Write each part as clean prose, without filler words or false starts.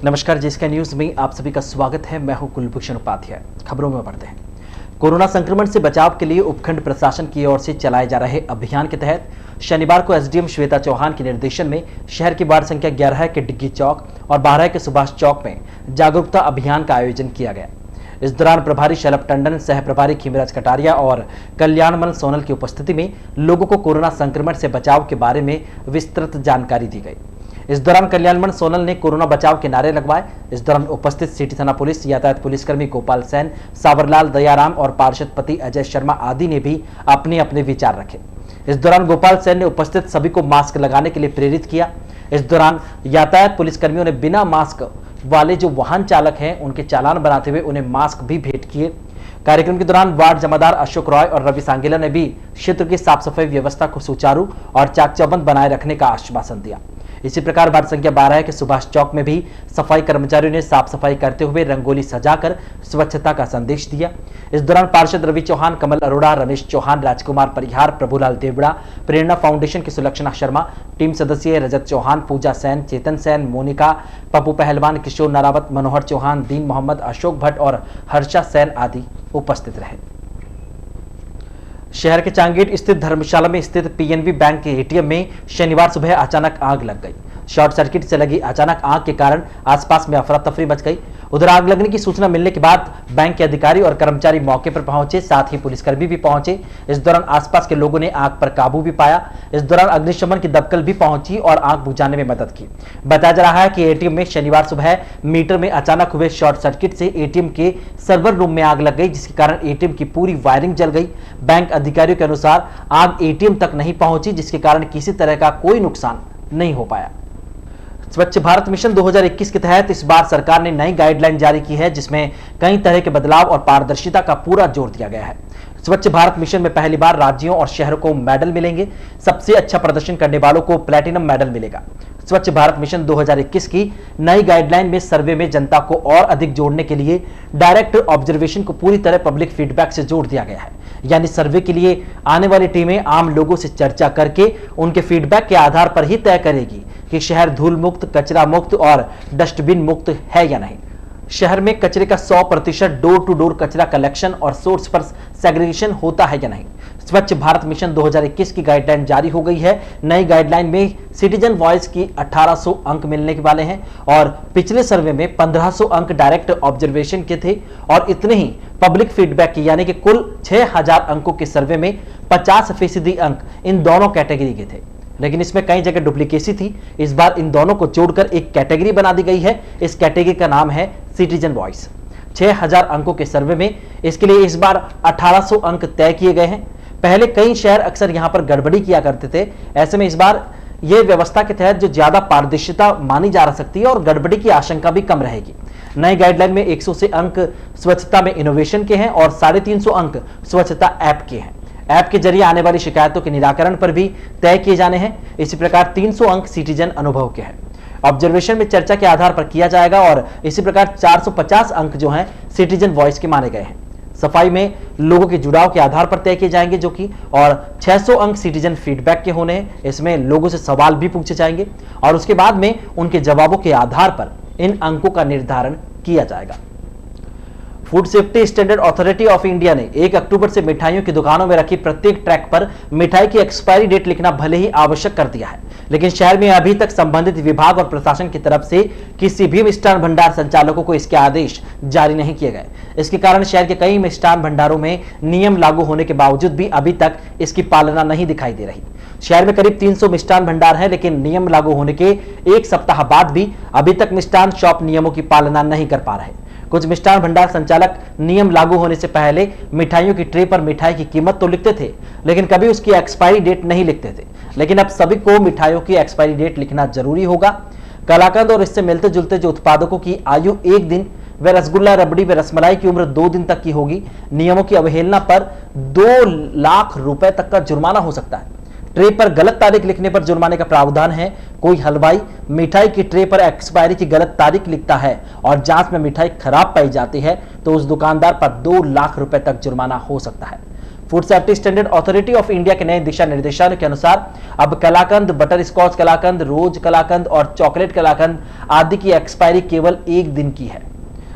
नमस्कार, जिसका न्यूज में आप सभी का स्वागत है। मैं हूं कुलभूषण उपाध्याय। खबरों में बढ़ते हैं। कोरोना संक्रमण से बचाव के लिए उपखंड प्रशासन की ओर से चलाए जा रहे अभियान के तहत शनिवार को एसडीएम श्वेता चौहान के निर्देशन में शहर की वार्ड संख्या 11 के डिग्गी चौक और 12 के सुभाष चौक में जागरूकता अभियान का आयोजन किया गया। इस दौरान प्रभारी शलभ टंडन, सह प्रभारी खीमराज कटारिया और कल्याणमल सोनल की उपस्थिति में लोगों को कोरोना संक्रमण से बचाव के बारे में विस्तृत जानकारी दी गई। इस दौरान कल्याणमल सोनल ने कोरोना बचाव के नारे लगवाए। इस दौरान उपस्थित सिटी थाना पुलिस, यातायात पुलिसकर्मी गोपाल सैन, सावरलाल दयाराम और पार्षद पति अजय शर्मा आदि ने भी अपने अपने विचार रखे। इस दौरान गोपाल सैन ने उपस्थित सभी को मास्क लगाने के लिए प्रेरित किया। इस दौरान यातायात पुलिसकर्मियों ने बिना मास्क वाले जो वाहन चालक हैं उनके चालान बनाते हुए उन्हें मास्क भी भेंट किए। कार्यक्रम के दौरान वार्ड जमादार अशोक रॉय और रवि सांगेला ने भी क्षेत्र की साफ सफाई व्यवस्था को सुचारू और चाक चौबंद बनाए रखने का आश्वासन दिया। इसी प्रकार वार्ड संख्या 12 के सुभाष चौक में भी सफाई कर्मचारियों ने साफ सफाई करते हुए रंगोली सजाकर स्वच्छता का संदेश दिया। इस दौरान पार्षद रवि चौहान, कमल अरोड़ा, रमेश चौहान, राजकुमार परिहार, प्रभुलाल देवड़ा, प्रेरणा फाउंडेशन की सुलक्षणा शर्मा, टीम सदस्य रजत चौहान, पूजा सैन, चेतन सैन, मोनिका, पप्पू पहलवान, किशोर नारावत, मनोहर चौहान, दीन मोहम्मद, अशोक भट्ट और हर्षा सैन आदि उपस्थित रहे। शहर के चांगेट स्थित धर्मशाला में स्थित पीएनबी बैंक के एटीएम में शनिवार सुबह अचानक आग लग गई। शॉर्ट सर्किट से लगी अचानक आग के कारण आसपास में अफरा तफरी मच गई। उधर आग लगने की सूचना मिलने के बाद बैंक के अधिकारी और कर्मचारी मौके पर पहुंचे, साथ ही पुलिसकर्मी भी पहुंचे। इस दौरान आसपास के लोगों ने आग पर काबू भी पाया। इस दौरान अग्निशमन की दमकल भी पहुंची और आग बुझाने में मदद की। बताया जा रहा है कि एटीएम में शनिवार सुबह मीटर में अचानक हुए शॉर्ट सर्किट से एटीएम के सर्वर रूम में आग लग गई, जिसके कारण एटीएम की पूरी वायरिंग जल गई। बैंक अधिकारियों के अनुसार आग एटीएम तक नहीं पहुंची, जिसके कारण किसी तरह का कोई नुकसान नहीं हो पाया। स्वच्छ भारत मिशन 2021 के तहत इस बार सरकार ने नई गाइडलाइन जारी की है, जिसमें कई तरह के बदलाव और पारदर्शिता का पूरा जोर दिया गया है। स्वच्छ भारत मिशन में पहली बार राज्यों और शहरों को मेडल मिलेंगे। सबसे अच्छा प्रदर्शन करने वालों को प्लैटिनम मेडल मिलेगा। स्वच्छ भारत मिशन 2021 की नई गाइडलाइन में सर्वे में जनता को और अधिक जोड़ने के लिए डायरेक्ट ऑब्जर्वेशन को पूरी तरह पब्लिक फीडबैक से जोड़ दिया गया है। यानी सर्वे के लिए आने वाली टीमें आम लोगों से चर्चा करके उनके फीडबैक के आधार पर ही तय करेगी कि शहर धूल मुक्त, कचरा मुक्त और डस्टबिन मुक्त है या नहीं। शहर में कचरे का 100% डोर टू डोर कचरा कलेक्शन और सोर्स पर सेग्रीगेशन होता है या नहीं। स्वच्छ भारत मिशन 2021 की गाइडलाइन जारी हो गई है। नई गाइडलाइन में सिटीजन वॉइस की 1800 अंक मिलने के वाले हैं और पिछले सर्वे में 1500 अंक डायरेक्ट ऑब्जर्वेशन के थे और इतने ही पब्लिक फीडबैक के, यानी कि कुल 6000 अंकों के सर्वे में 50% अंक इन दोनों कैटेगरी के थे। लेकिन इसमें कई जगह डुप्लीकेसी थी। इस बार इन दोनों को जोड़कर एक कैटेगरी बना दी गई है। इस कैटेगरी का नाम है सिटीजन वॉइस। 6000 अंकों के सर्वे में इसके लिए इस बार 1800 अंक तय किए गए हैं। पहले कई शहर अक्सर यहां पर गड़बड़ी किया करते थे। ऐसे में इस बार यह व्यवस्था के तहत जो ज्यादा पारदर्शिता मानी जा सकती है और गड़बड़ी की आशंका भी कम रहेगी। नई गाइडलाइन में 100 से अंक स्वच्छता में इनोवेशन के हैं और 350 अंक स्वच्छता ऐप के हैं। ऐप के जरिए आने वाली शिकायतों के निराकरण पर भी तय किए जाने हैं। इसी प्रकार 300 अंक सिटीजन अनुभव के हैं। ऑब्जर्वेशन में चर्चा के आधार पर किया जाएगा और इसी प्रकार 450 अंक जो हैं सिटीजन वॉइस के माने गए हैं। सफाई में लोगों के जुड़ाव के आधार पर तय किए जाएंगे जो कि, और 600 अंक सिटीजन फीडबैक के होने हैं। इसमें लोगों से सवाल भी पूछे जाएंगे और उसके बाद में उनके जवाबों के आधार पर इन अंकों का निर्धारण किया जाएगा। Food safety standard authority of India ने 1 अक्टूबर से मिठाइयों की दुकानों में रखी प्रत्येक ट्रैक पर मिठाई की एक्सपायरी डेट लिखना भले ही आवश्यक कर दिया है, लेकिन शहर में अभी तक संबंधित विभाग और प्रशासन की तरफ से किसी भी मिष्ठान भंडार संचालकों को इसके आदेश जारी नहीं किए गए। इसके कारण शहर के कई मिष्ठान भंडारों में नियम लागू होने के बावजूद भी अभी तक इसकी पालना नहीं दिखाई दे रही। शहर में करीब 300 मिष्ठान भंडार हैं, लेकिन नियम लागू होने के 1 सप्ताह बाद भी अभी तक मिष्ठान शॉप नियमों की पालना नहीं कर पा रहे। कुछ मिष्ठान भंडार संचालक नियम लागू होने से पहले मिठाइयों की ट्रे पर मिठाई की कीमत तो लिखते थे, लेकिन कभी उसकी एक्सपायरी डेट नहीं लिखते थे। लेकिन अब सभी को मिठाइयों की एक्सपायरी डेट लिखना जरूरी होगा। कलाकंद और इससे मिलते जुलते जो उत्पादकों की आयु 1 दिन व रसगुल्ला, रबड़ी व रसमलाई की उम्र 2 दिन तक की होगी। नियमों की अवहेलना पर 2 लाख रुपए तक का जुर्माना हो सकता है। ट्रे पर गलत तारीख लिखने पर जुर्माने का प्रावधान है। कोई हलवाई मिठाई की ट्रे पर एक्सपायरी की गलत तारीख लिखता है और जांच में मिठाई खराब पाई जाती है तो उस दुकानदार पर 2 लाख रुपए तक जुर्माना हो सकता है। Food safety standard authority of India के नए दिशा निर्देशों के अनुसार अब कलाकंद, बटर स्कॉच कलाकंद, रोज कलाकंद और चॉकलेट कलाकंद आदि की एक्सपायरी केवल 1 दिन की है।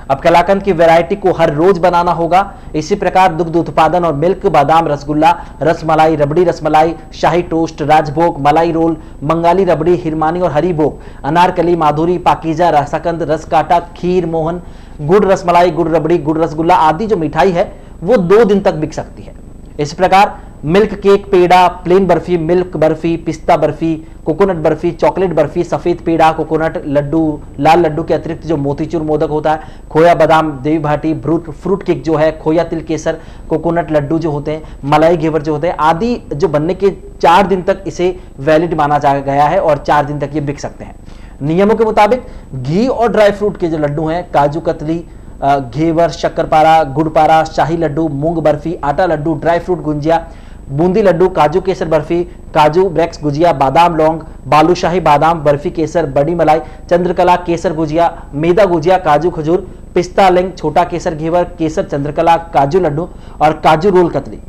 अब कलाकंद की वैरायटी को हर रोज बनाना होगा। इसी प्रकार दुग्ध उत्पादन और मिल्क, बादाम, रसगुल्ला, रसमलाई, रबड़ी रसमलाई, शाही टोस्ट, राजभोग, मलाई रोल, बंगाली रबड़ी, हिरमानी और हरी भोग, अनारकली, माधुरी, पाकीजा, रसाकंद, रसकाटा, खीर, मोहन, गुड़ रसमलाई, गुड़ रबड़ी, गुड़ रसगुल्ला आदि जो मिठाई है वो 2 दिन तक बिक सकती है। इस प्रकार मिल्क केक, पेड़ा, प्लेन बर्फी, मिल्क बर्फी, पिस्ता बर्फी, कोकोनट बर्फी, चॉकलेट बर्फी, सफेद पेड़ा, कोकोनट लड्डू, लाल लड्डू के अतिरिक्त जो मोतीचूर मोदक होता है, खोया बादाम, देवी भाटी, फ्रूट केक जो है, खोया तिल केसर, कोकोनट लड्डू जो होते हैं, मलाई घेवर जो होते हैं आदि जो बनने के 4 दिन तक इसे वैलिड माना जा गया है और 4 दिन तक ये बिक सकते हैं। नियमों के मुताबिक घी और ड्राई फ्रूट के जो लड्डू हैं, काजू कतली, घेवर, शक्करपारा, गुड़पारा, शाही लड्डू, मूंग बर्फी, आटा लड्डू, ड्राई फ्रूट गुंजिया, बूंदी लड्डू, काजू केसर बर्फी, काजू ब्रेक्स गुजिया, बादाम लौंग, बालूशाही बादाम बर्फी केसर, बड़ी मलाई, चंद्रकला केसर गुजिया, मैदा गुजिया, काजू खजूर, पिस्ता लिंग, छोटा केसर घेवर, केसर चंद्रकला, काजू लड्डू और काजू रोल कतली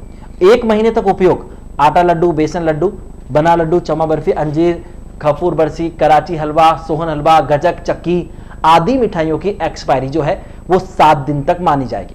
1 महीने तक उपयोग। आटा लड्डू, बेसन लड्डू, बना लड्डू, चमा बर्फी, अंजीर, खफूर बर्फी, कराची हलवा, सोहन हलवा, गजक, चक्की आदि मिठाइयों की एक्सपायरी जो है वो 7 दिन तक मानी जाएगी।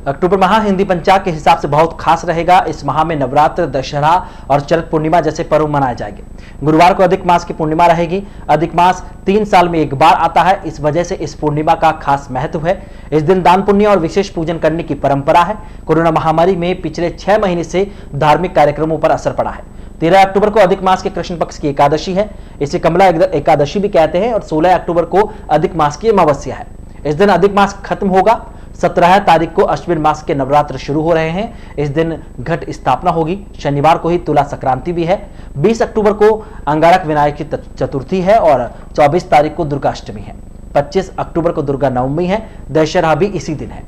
अक्टूबर माह हिंदी पंचांग के हिसाब से बहुत खास रहेगा। इस माह में नवरात्र, दशहरा और शरद पूर्णिमा जैसे पर्व मनाए जाएंगे। गुरुवार को अधिक मास की पूर्णिमा रहेगी। अधिक मास 3 साल में एक बार आता है, इस वजह से इस पूर्णिमा का खास महत्व है। इस दिन दान पुण्य और विशेष पूजन करने की परंपरा है। कोरोना महामारी में पिछले 6 महीने से धार्मिक कार्यक्रमों पर असर पड़ा है। 13 अक्टूबर को अधिक मास के कृष्ण पक्ष की एकादशी है, इसे कमला एकादशी भी कहते हैं और 16 अक्टूबर को अधिक मास की अमावस्या है। इस दिन अधिक मास खत्म होगा। 17 तारीख को अश्विन मास के नवरात्र शुरू हो रहे हैं। इस दिन घट स्थापना होगी। शनिवार को ही तुला संक्रांति भी है। 20 अक्टूबर को अंगारक विनायक की चतुर्थी है और 24 तारीख को दुर्गाष्टमी है। 25 अक्टूबर को दुर्गा नवमी है। दशहरा भी इसी दिन है।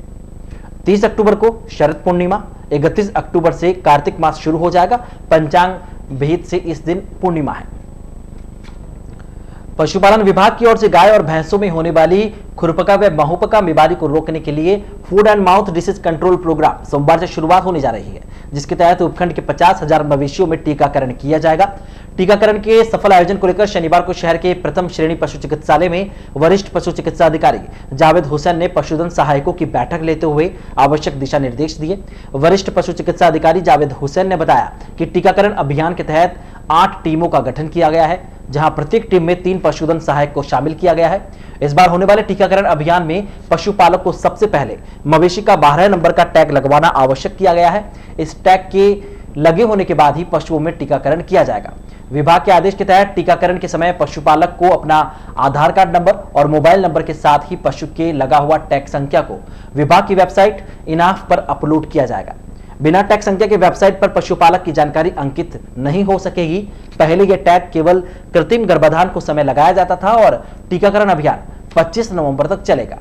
30 अक्टूबर को शरद पूर्णिमा, 31 अक्टूबर से कार्तिक मास शुरू हो जाएगा। पंचांग भेद से इस दिन पूर्णिमा है। पशुपालन विभाग की ओर से गाय और भैंसों में होने वाली खुरपका व महूपका बीमारी को रोकने के लिए foot and mouth disease control programme सोमवार से शुरुआत होने जा रही है, जिसके तहत उपखंड के 50,000 मवेशियों में टीकाकरण किया जाएगा। टीकाकरण के सफल आयोजन को लेकर शनिवार को शहर के प्रथम श्रेणी पशु चिकित्सालय में वरिष्ठ पशु चिकित्सा अधिकारी जावेद हुसैन ने पशुधन सहायकों की बैठक लेते हुए आवश्यक दिशा निर्देश दिए। वरिष्ठ पशु चिकित्सा अधिकारी जावेद हुसैन ने बताया कि टीकाकरण अभियान के तहत 8 टीमों का गठन किया गया है, जहां प्रत्येक टीम में 3 पशुधन सहायक को शामिल किया गया है। इस बार होने वाले टीकाकरण अभियान में पशुपालक को सबसे पहले मवेशी का 12 नंबर का टैग लगवाना आवश्यक किया गया है। इस टैग के लगे होने के बाद ही पशुओं में टीकाकरण किया जाएगा। विभाग के आदेश के तहत टीकाकरण के समय पशुपालक को अपना आधार कार्ड नंबर और मोबाइल नंबर के साथ ही पशु के लगा हुआ टैग संख्या को विभाग की वेबसाइट इनाफ पर अपलोड किया जाएगा। बिना टैग संख्या के वेबसाइट पर पशुपालक की जानकारी अंकित नहीं हो सकेगी। पहले यह टैग केवल कृत्रिम गर्भाधान को समय लगाया जाता था और टीकाकरण अभियान 25 नवंबर तक चलेगा।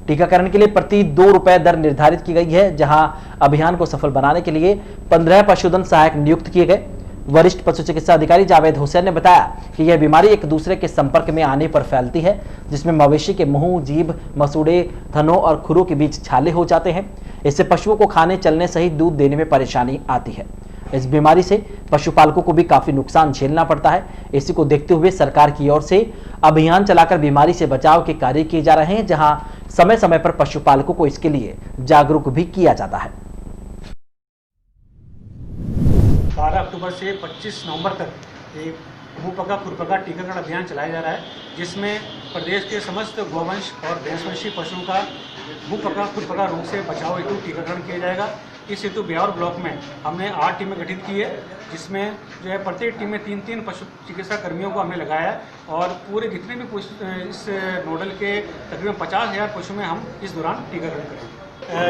टीकाकरण के लिए प्रति 2 रुपए दर निर्धारित की गई है, जहां अभियान को सफल बनाने के लिए 15 पशुधन सहायक नियुक्त किए गए। वरिष्ठ पशु चिकित्सा अधिकारी जावेद हुसैन ने बताया कि यह बीमारी एक दूसरे के संपर्क में आने पर फैलती है, जिसमें मवेशी के मुंह, जीभ, मसूड़े, थनों और खुरों के बीच छाले हो जाते हैं। इससे पशुओं को खाने, चलने सहित दूध देने में परेशानी आती है। इस बीमारी से पशुपालकों को भी काफी नुकसान झेलना पड़ता है। इसी को देखते हुए सरकार की ओर से अभियान चलाकर बीमारी से बचाव के कार्य किए जा रहे हैं, जहां समय समय पर पशुपालकों को इसके लिए जागरूक भी किया जाता है। 12 अक्टूबर से 25 नवंबर तक एक मुहपका खुरपका टीकाकरण अभियान चलाया जा रहा है, जिसमें प्रदेश के समस्त गोवंश और भैंसवंशी पशुओं का मुहपका खुरपका रोग से बचाव हेतु टीकाकरण किया जाएगा। इस हेतु ब्यावर ब्लॉक में हमने 8 टीमें गठित की है, जिसमें जो है प्रत्येक टीम में 3-3 पशु चिकित्सा कर्मियों को हमने लगाया है और पूरे जितने भी इस नोडल के तकरीबन 50,000 पशु में हम इस दौरान टीकाकरण करेंगे।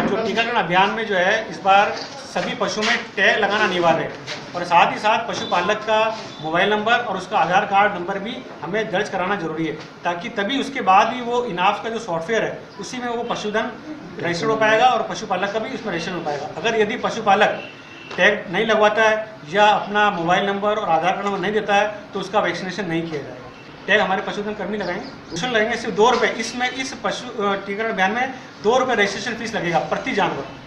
जो टीकाकरण अभियान में जो है इस बार सभी पशुओं में टैग लगाना अनिवार्य है और साथ ही साथ पशुपालक का मोबाइल नंबर और उसका आधार कार्ड नंबर भी हमें दर्ज कराना जरूरी है, ताकि तभी उसके बाद ही वो इनाफ का जो सॉफ्टवेयर है उसी में वो पशुधन रजिस्टर्ड हो पाएगा और पशुपालक का भी उसमें रजिस्टर्ड हो पाएगा। अगर यदि पशुपालक टैग नहीं लगवाता है या अपना मोबाइल नंबर और आधार कार्ड नंबर नहीं देता है तो उसका वैक्सीनेशन नहीं किया जाएगा। टैग हमारे पशुधन कर्मी लगाएंगे। रजिस्ट्रेशन लगेंगे सिर्फ 2 रुपये। इसमें इस पशु टीकाकरण अभियान में 2 रुपये रजिस्ट्रेशन फीस लगेगा प्रति जानवर।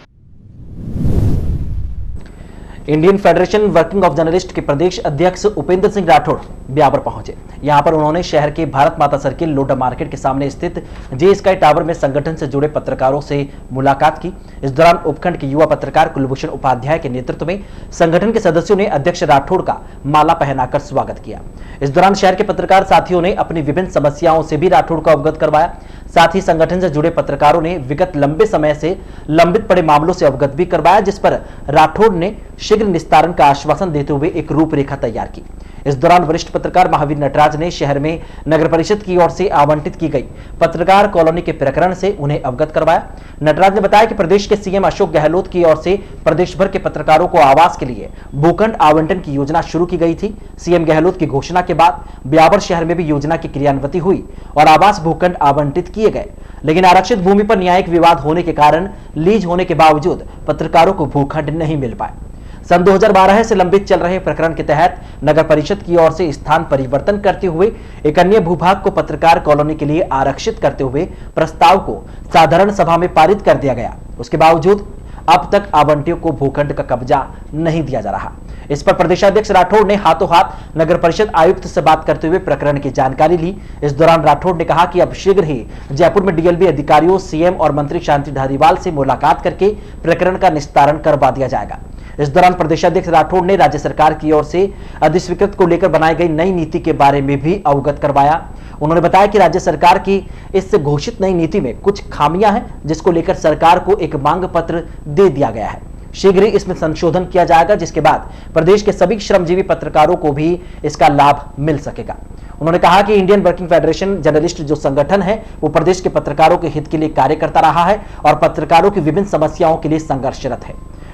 Indian federation working of journalist के प्रदेश अध्यक्ष उपेंद्र सिंह राठौड़ ब्यावर पहुंचे। यहां पर उन्होंने शहर के भारत माता सर्किल लोडा मार्केट के सामने स्थित जे स्काई टावर में संगठन से जुड़े पत्रकारों से मुलाकात की। इस दौरान उपखंड के युवा पत्रकार कुलभूषण उपाध्याय के नेतृत्व में संगठन के सदस्यों ने अध्यक्ष राठौड़ का माला पहनाकर स्वागत किया। इस दौरान शहर के पत्रकार साथियों ने अपनी विभिन्न समस्याओं से भी राठौड़ को अवगत करवाया। साथ ही संगठन से जुड़े पत्रकारों ने विगत लंबे समय से लंबित पड़े मामलों से अवगत भी करवाया, जिस पर राठौड़ ने शीघ्र निस्तारण का आश्वासन देते हुए एक रूपरेखा तैयार की। इस दौरान वरिष्ठ पत्रकार महावीर नटराज ने शहर में नगर परिषद की ओर से आवंटित की गई पत्रकार कॉलोनी के प्रकरण से उन्हें अवगत करवाया। नटराज ने बताया कि प्रदेश के सीएम अशोक गहलोत की ओर से प्रदेश भर के पत्रकारों को आवास के लिए भूखंड आवंटन की योजना शुरू की गई थी। सीएम गहलोत की घोषणा के बाद ब्यावर शहर में भी योजना की क्रियान्वित हुई और आवास भूखंड आवंटित किए गए, लेकिन आरक्षित भूमि पर न्यायिक विवाद होने के कारण लीज होने के बावजूद पत्रकारों को भूखंड नहीं मिल पाए। सन 2012 से लंबित चल रहे प्रकरण के तहत नगर परिषद की ओर से स्थान परिवर्तन करते हुए एक अन्य भूभाग को पत्रकार कॉलोनी के लिए आरक्षित करते हुए प्रस्ताव को साधारण सभा में पारित कर दिया गया। उसके बावजूद अब तक आवंटियों को भूखंड का कब्जा नहीं दिया जा रहा। इस पर प्रदेशाध्यक्ष राठौड़ ने हाथों हाथ नगर परिषद आयुक्त से बात करते हुए प्रकरण की जानकारी ली। इस दौरान राठौड़ ने कहा कि अब शीघ्र ही जयपुर में डीएलबी अधिकारियों, सीएम और मंत्री शांति धारीवाल से मुलाकात करके प्रकरण का निस्तारण करवा दिया जाएगा। इस दौरान प्रदेशाध्यक्ष राठौड़ ने राज्य सरकार की ओर से अधिस्वीकृत को लेकर बनाई गई नई नीति के बारे में भी अवगत करवाया। उन्होंने बताया कि राज्य सरकार की इस घोषित नई नीति में कुछ खामियां हैं, जिसको लेकर सरकार को एक मांग पत्र दे दिया गया है। शीघ्र ही इसमें संशोधन किया जाएगा, जिसके बाद प्रदेश के सभी श्रमजीवी पत्रकारों को भी इसका लाभ मिल सकेगा। उन्होंने कहा कि इंडियन वर्किंग फेडरेशन जर्नलिस्ट जो संगठन है वो प्रदेश के पत्रकारों के हित के लिए कार्य करता रहा है और पत्रकारों की विभिन्न समस्याओं के लिए संघर्षरत है।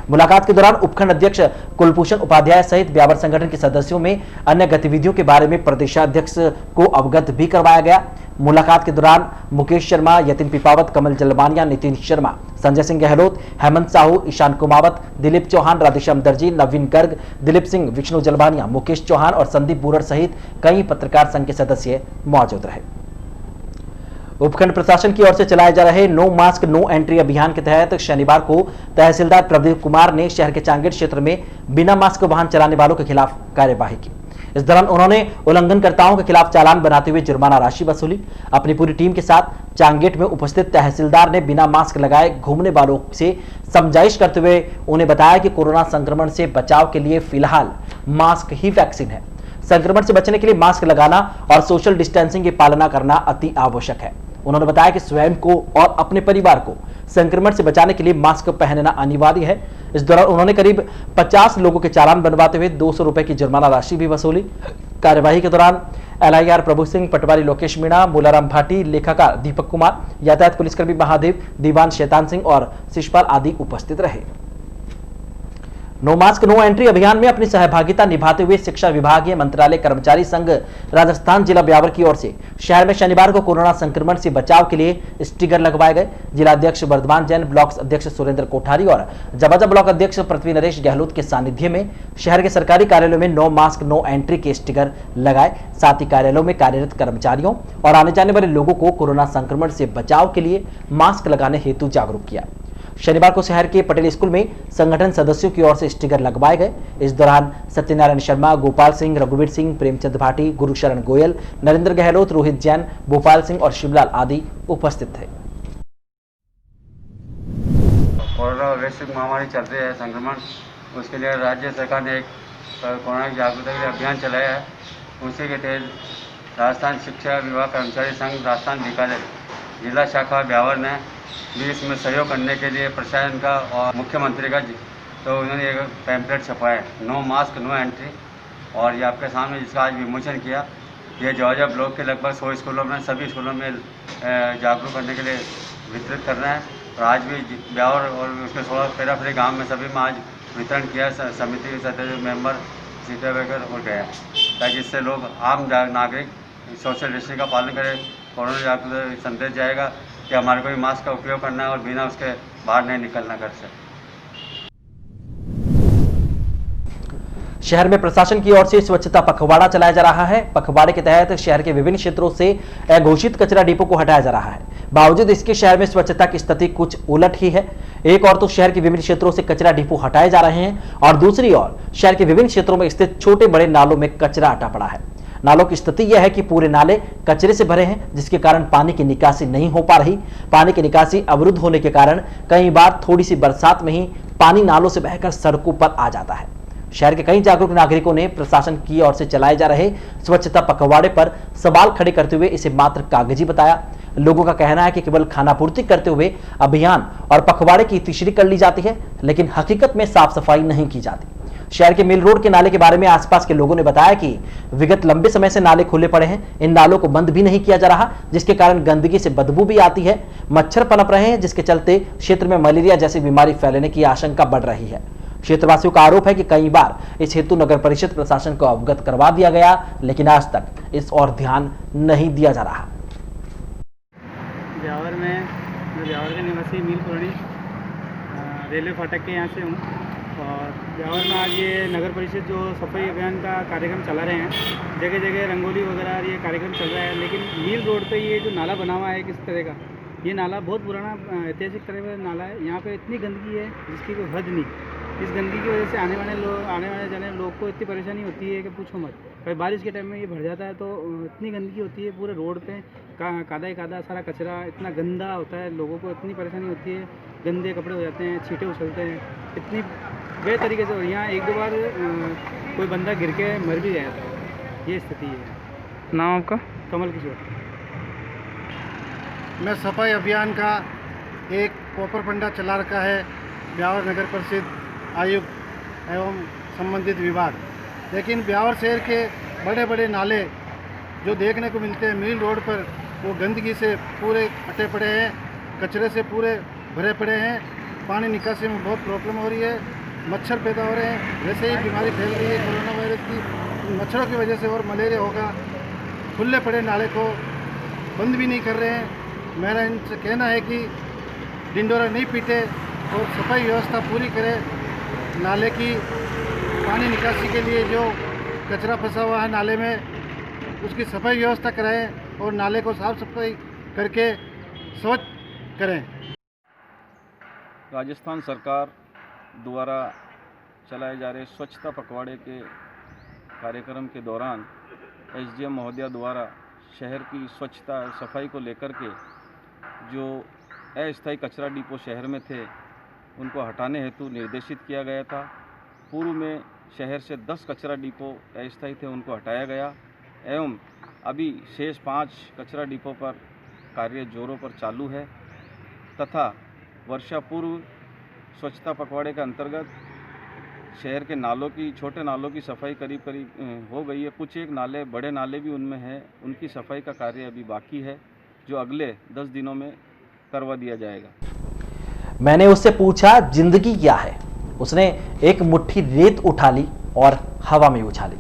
मुलाकात के दौरान उपखंड अध्यक्ष कुलभूषण उपाध्याय सहित ब्यावर संगठन के सदस्यों में अन्य गतिविधियों के बारे में प्रदेशाध्यक्ष को अवगत भी करवाया गया। मुलाकात के दौरान मुकेश शर्मा, यतिन पिपावत, कमल जलमानिया, नितिन शर्मा, संजय सिंह गहलोत, हेमंत साहू, ईशान कुमावत, दिलीप चौहान, राधेश्याम दर्जी, नवीन गर्ग, दिलीप सिंह, विष्णु जलमानिया, मुकेश चौहान और संदीप बुरर सहित कई पत्रकार संघ के सदस्य मौजूद रहे। उपखंड प्रशासन की ओर से चलाए जा रहे नो मास्क नो एंट्री अभियान के तहत शनिवार को तहसीलदार प्रदीप कुमार ने शहर के चांगेट क्षेत्र में बिना मास्क वाहन चलाने वालों के खिलाफ कार्यवाही की। इस दौरान उन्होंने उल्लंघनकर्ताओं के खिलाफ चालान बनाते हुए जुर्माना राशि वसूली। अपनी पूरी टीम के साथ चांगेट में उपस्थित तहसीलदार ने बिना मास्क लगाए घूमने वालों से समझाइश करते हुए उन्हें बताया कि कोरोना संक्रमण से बचाव के लिए फिलहाल मास्क ही वैक्सीन है। संक्रमण से बचने के लिए मास्क लगाना और सोशल डिस्टेंसिंग की पालना करना अति आवश्यक है। उन्होंने बताया कि स्वयं को और अपने परिवार को संक्रमण से बचाने के लिए मास्क पहनना अनिवार्य है। इस दौरान उन्होंने करीब 50 लोगों के चालान बनवाते हुए 200 रुपए की जुर्माना राशि भी वसूली। कार्यवाही के दौरान LIR प्रभु सिंह, पटवारी लोकेश मीणा, मूलाराम भाटी, लेखाकार दीपक कुमार, यातायात पुलिसकर्मी महादेव, दीवान शैतान सिंह और शिषपाल आदि उपस्थित रहे। नो मास्क नो एंट्री अभियान में अपनी सहभागिता निभाते हुए शिक्षा विभागीय मंत्रालय कर्मचारी संघ राजस्थान जिला ब्यावर की ओर से शहर में शनिवार को कोरोना संक्रमण से बचाव के लिए स्टिकर लगवाए गए। जिला अध्यक्ष वर्धमान जैन, ब्लॉक अध्यक्ष सुरेंद्र कोठारी और जबाजा ब्लॉक अध्यक्ष पृथ्वी नरेश गहलोत के सानिध्य में शहर के सरकारी कार्यालयों में नो मास्क नो एंट्री के स्टिकर लगाए। साथ ही कार्यालयों में कार्यरत कर्मचारियों और आने जाने वाले लोगों को कोरोना संक्रमण से बचाव के लिए मास्क लगाने हेतु जागरूक किया। शनिवार को शहर के पटेल स्कूल में संगठन सदस्यों की ओर से स्टिकर लगवाए गए। इस दौरान सत्यनारायण शर्मा, गोपाल सिंह, रघुवीर सिंह, प्रेमचंद भाटी, गुरुशरण गोयल, नरेंद्र गहलोत, रोहित जैन, भोपाल सिंह और शिवलाल आदि उपस्थित थे। कोरोना वैश्विक महामारी चल रही है संक्रमण, उसके लिए राज्य सरकार ने एक कोरोना जागरूकता के लिए अभियान चलाया है। उसी के तहत राजस्थान शिक्षा विभाग कर्मचारी संघ राजस्थान अधिकारी जिला शाखा ब्यावर ने भी इसमें सहयोग करने के लिए प्रशासन का और मुख्यमंत्री का तो उन्होंने एक पैम्पलेट छपाया, नो मास्क नो एंट्री, और ये आपके सामने जिसका आज विमोचन किया। ये जवाजा ब्लॉक के लगभग 100 स्कूलों में, सभी स्कूलों में जागरूक करने के लिए वितरित कर रहे हैं। और आज भी ब्यावर और उसके 16 फेराफेरी गाँव में सभी में आज वितरण किया। समिति के सदस्य मेंबर सीटें वगैरह और गया, ताकि इससे लोग आम नागरिक सोशल डिस्टेंस का पालन करें। कोरोना जागरूकता संदेश जाएगा कि हमारे को भी मास्क का उपयोग करना है और बिना उसके बाहर नहीं निकलना घर से। शहर में प्रशासन की ओर से स्वच्छता पखवाड़ा चलाया जा रहा है। पखवाड़े के तहत शहर के विभिन्न क्षेत्रों से अघोषित कचरा डिपो को हटाया जा रहा है। बावजूद इसके शहर में स्वच्छता की स्थिति कुछ उलट ही है। एक और तो शहर के विभिन्न क्षेत्रों से कचरा डिपो हटाए जा रहे हैं और दूसरी ओर शहर के विभिन्न क्षेत्रों में स्थित छोटे बड़े नालों में कचरा अटा पड़ा है। नालों की स्थिति यह है कि पूरे नाले कचरे से भरे हैं, जिसके कारण पानी की निकासी नहीं हो पा रही। पानी की निकासी अवरुद्ध होने के कारण कई बार थोड़ी सी बरसात में ही पानी नालों से बहकर सड़कों पर आ जाता है। शहर के कई जागरूक नागरिकों ने प्रशासन की ओर से चलाए जा रहे स्वच्छता पखवाड़े पर सवाल खड़े करते हुए इसे मात्र कागजी बताया। लोगों का कहना है कि केवल खानापूर्ति करते हुए अभियान और पखवाड़े की तीसरी कर ली जाती है, लेकिन हकीकत में साफ सफाई नहीं की जाती। शहर के मिल रोड के नाले के बारे में आसपास के लोगों ने बताया कि विगत लंबे समय से नाले खुले पड़े हैं, इन नालों को बंद भी नहीं किया जा रहा, जिसके कारण गंदगी से बदबू भी आती है, मच्छर पनप रहे हैं, जिसके चलते क्षेत्र में मलेरिया जैसी बीमारी फैलने की आशंका बढ़ रही है। क्षेत्रवासियों का आरोप है कि कई बार इस हेतु नगर परिषद प्रशासन को अवगत करवा दिया गया, लेकिन आज तक इस ओर ध्यान नहीं दिया जा रहा। ब्यावर में मैं ब्यावर के निवासी मील पुरानी रेलवे फाटक के यहाँ से हूँ और ब्यावर में आज ये नगर परिषद जो सफाई अभियान का कार्यक्रम चला रहे हैं, जगह जगह रंगोली वगैरह ये कार्यक्रम चल रहा है। लेकिन मील रोड पे ये जो नाला बना हुआ है किस तरह का, ये नाला बहुत पुराना ऐतिहासिक तरह का नाला है। यहाँ पे इतनी गंदगी है जिसकी कोई हद नहीं। इस गंदगी की वजह से आने वाले जाने लोग को इतनी परेशानी होती है कि पूछो मत। भाई बारिश के टाइम में ये भर जाता है तो इतनी गंदगी होती है, पूरे रोड पे कादा ही कादा सारा कचरा इतना गंदा होता है, लोगों को इतनी परेशानी होती है, गंदे कपड़े हो जाते हैं, छींटे उछलते हैं, इतनी बे तरीके से। यहाँ एक दो बार कोई बंदा गिर के मर भी गया था। ये स्थिति है। नाम आपका? कमल किशोर। मैं सफाई अभियान का एक पोपर फंडा चला रखा है ब्यावर नगर परिषद आयुक्त एवं संबंधित विभाग। लेकिन ब्यावर शहर के बड़े बड़े नाले जो देखने को मिलते हैं मिल रोड पर, वो गंदगी से पूरे फटे पड़े हैं, कचरे से पूरे भरे पड़े हैं। पानी निकासी में बहुत प्रॉब्लम हो रही है, मच्छर पैदा हो रहे हैं, वैसे ही बीमारी फैल रही है कोरोना वायरस की, मच्छरों की वजह से और मलेरिया होगा। खुले पड़े नाले को बंद भी नहीं कर रहे हैं। मेरा इनसे कहना है कि डिंडोरा नहीं पीटे और सफाई व्यवस्था पूरी करें। नाले की पानी निकासी के लिए जो कचरा फंसा हुआ है नाले में, उसकी सफाई व्यवस्था कराएं और नाले को साफ सफाई करके स्वच्छ करें। राजस्थान सरकार द्वारा चलाए जा रहे स्वच्छता पखवाड़े के कार्यक्रम के दौरान एसडीएम महोदया द्वारा शहर की स्वच्छता सफाई को लेकर के जो अस्थायी कचरा डिपो शहर में थे उनको हटाने हेतु निर्देशित किया गया था। पूर्व में शहर से 10 कचरा डिपो अस्थायी थे, उनको हटाया गया एवं अभी शेष 5 कचरा डिपो पर कार्य जोरों पर चालू है तथा वर्षा पूर्व स्वच्छता पखवाड़े के अंतर्गत शहर के नालों की, छोटे नालों की सफाई करीब हो गई है। कुछ एक नाले, बड़े नाले भी उनमें हैं, उनकी सफाई का कार्य अभी बाकी है, जो अगले 10 दिनों में करवा दिया जाएगा। मैंने उससे पूछा जिंदगी क्या है। उसने एक मुट्ठी रेत उठा ली और हवा में उछाली।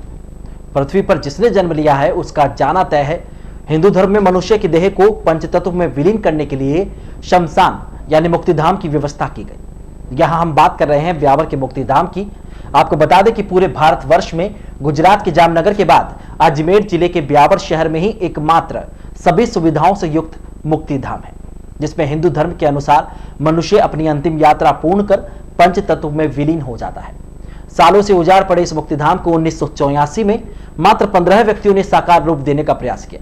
पृथ्वी पर जिसने जन्म लिया है उसका जाना तय है। हिंदू धर्म में मनुष्य की देह को पंचतत्व में विलीन करने के लिए शमशान यानी मुक्तिधाम की व्यवस्था की गई। यहां हम बात कर रहे हैं ब्यावर के मुक्तिधाम की। आपको बता दें कि पूरे भारतवर्ष में गुजरात के जामनगर के बाद अजमेर जिले के ब्यावर शहर में ही एकमात्र सभी सुविधाओं से युक्त मुक्तिधाम है, जिसमें हिंदू धर्म के अनुसार मनुष्य अपनी अंतिम यात्रा पूर्ण कर पंच तत्व में विलीन हो जाता है। सालों से उजाड़ पड़े इस मुक्तिधाम को 1984 में मात्र 15 व्यक्तियों ने साकार रूप देने का प्रयास किया।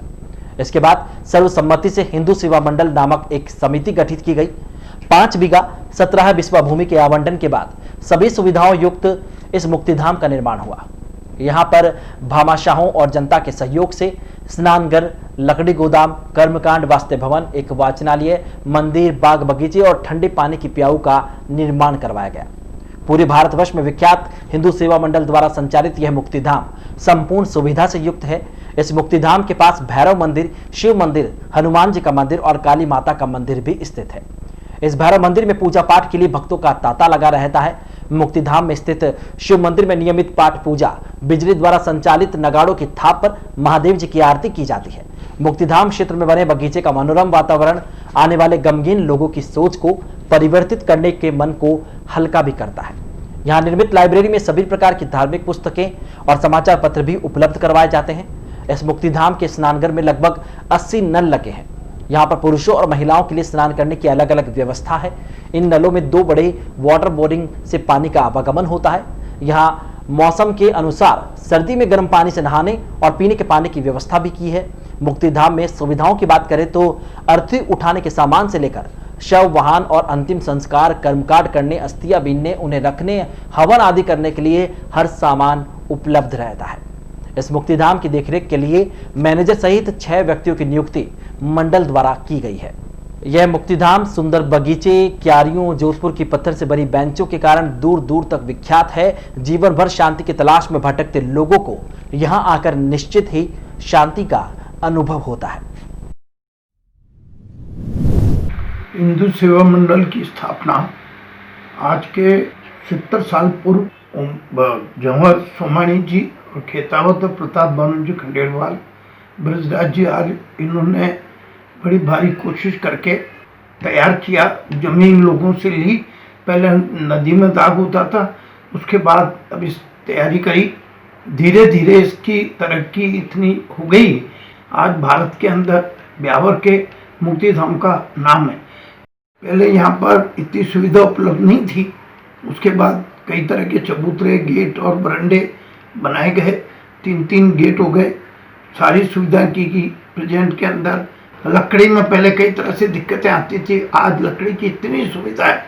इसके बाद सर्वसम्मति से हिंदू सेवा मंडल नामक एक समिति गठित की गई। 5 बीघा 17 बिस्वा भूमि के आवंटन के बाद सभी सुविधाओं युक्त इस मुक्तिधाम का निर्माण हुआ। यहाँ पर भामाशाहों और जनता के सहयोग से स्नानघर, लकड़ी गोदाम, कर्मकांड वास्ते भवन, एक वाचनालय, मंदिर, बाग बगीचे और ठंडे पानी की प्याऊ का निर्माण करवाया गया। पूरे भारतवर्ष में विख्यात हिंदू सेवा मंडल द्वारा संचालित यह मुक्तिधाम संपूर्ण सुविधा से युक्त है। इस मुक्तिधाम के पास भैरव मंदिर, शिव मंदिर, हनुमान जी का मंदिर और काली माता का मंदिर भी स्थित है। इस भैरव मंदिर में पूजा पाठ के लिए भक्तों का तांता लगा रहता है। मुक्तिधाम में स्थित शिव मंदिर में नियमित पाठ पूजा, बिजली द्वारा संचालित नगाड़ों की थाप पर महादेव जी की आरती की जाती है। मुक्तिधाम क्षेत्र में बने बगीचे का मनोरम वातावरण आने वाले गमगीन लोगों की सोच को परिवर्तित करने के मन को हल्का भी करता है। यहाँ निर्मित लाइब्रेरी में सभी प्रकार की धार्मिक पुस्तकें और समाचार पत्र भी उपलब्ध करवाए जाते हैं। इस मुक्तिधाम के स्नानघर में लगभग 80 नल लगे हैं। यहाँ पर पुरुषों और महिलाओं के लिए स्नान करने की अलग अलग व्यवस्था है। इन नलों में 2 बड़े वाटर बोरिंग से पानी का आवागमन होता है। यहाँ मौसम के अनुसार सर्दी में गर्म पानी से नहाने और पीने के पानी की व्यवस्था भी की है। मुक्तिधाम में सुविधाओं की बात करें तो अर्थी उठाने के सामान से लेकर शव वाहन और अंतिम संस्कार, कर्मकांड करने, अस्थियां बीनने, उन्हें रखने, हवन आदि करने के लिए हर सामान उपलब्ध रहता है। इस मुक्तिधाम की देखरेख के लिए मैनेजर सहित 6 व्यक्तियों की नियुक्ति मंडल द्वारा की गई है। यह मुक्तिधाम सुंदर बगीचे, क्यारियों, जोधपुर की पत्थर से बनी बेंचों के कारण दूर दूर तक विख्यात है। जीवन भर शांति की तलाश में भटकते लोगों को यहां आकर निश्चित ही शांति का अनुभव होता है। हिंदू सेवा मंडल की स्थापना आज के 70 साल पूर्व जवाहर सोमानी जी और खेतावत और प्रताप भानु जी खंडेलवाल, ब्रजराज जी आज इन्होंने बड़ी भारी कोशिश करके तैयार किया। जमीन लोगों से ली, पहले नदी में दाग होता था, उसके बाद अब इस तैयारी करी। धीरे धीरे इसकी तरक्की इतनी हो गई, आज भारत के अंदर ब्यावर के मुक्तिधाम का नाम है। पहले यहाँ पर इतनी सुविधा उपलब्ध नहीं थी, उसके बाद कई तरह के चबूतरे, गेट और बरंडे बनाए गए, 3 गेट हो गए, सारी सुविधाएं की गई। प्रेजेंट के अंदर लकड़ी में पहले कई तरह से दिक्कतें आती थी, आज लकड़ी की इतनी सुविधा है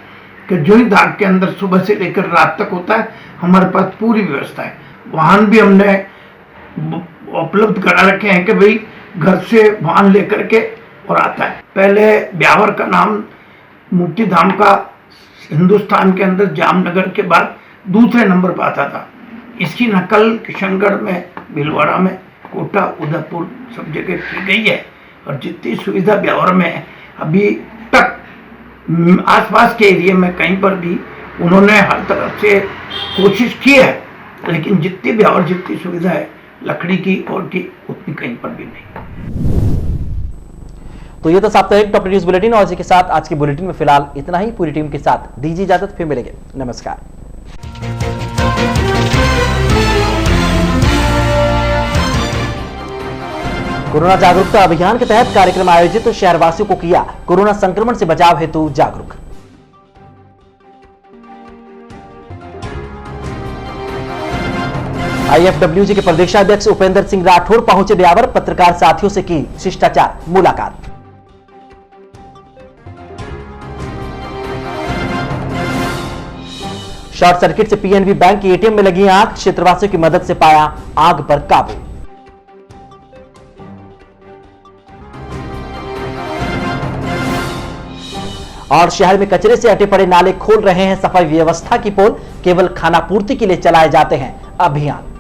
कि जो ही दाग के अंदर सुबह से लेकर रात तक होता है, हमारे पास पूरी व्यवस्था है। वाहन भी हमने उपलब्ध करा रखे हैं कि भाई घर से वाहन लेकर के और आता है। पहले ब्यावर का नाम मुक्तिधाम का हिंदुस्तान के अंदर जामनगर के बाद दूसरे नंबर पर आता था। इसकी नकल किशनगढ़ में, भीलवाड़ा में, कोटा, उदयपुर सब जगह की गई है। और जितनी सुविधा ब्यावर में है, अभी तक आसपास के एरिया में कहीं पर भी उन्होंने हर तरफ से कोशिश की है, लेकिन जितनी ब्यावर जितनी सुविधा है लकड़ी की और की उतनी कहीं पर भी नहीं। तो ये तो साप्ताहिक टॉप न्यूज बुलेटिन, और इसी के साथ आज की बुलेटिन में फिलहाल इतना ही। पूरी टीम के साथ दीजिए इजाजत, फिर मिलेंगे। नमस्कार। कोरोना जागरूकता अभियान के तहत कार्यक्रम आयोजित, तो शहरवासियों को किया कोरोना संक्रमण से बचाव हेतु जागरूक। IFWG के प्रदेशाध्यक्ष उपेंद्र सिंह राठौर पहुंचे ब्यावर, पत्रकार साथियों से की शिष्टाचार मुलाकात। शॉर्ट सर्किट से PNB बैंक की ATM में लगी आग, क्षेत्रवासियों की मदद से पाया आग पर काबू। और शहर में कचरे से अटे पड़े नाले खोल रहे हैं सफाई व्यवस्था की पोल, केवल खानापूर्ति के लिए चलाए जाते हैं अभियान।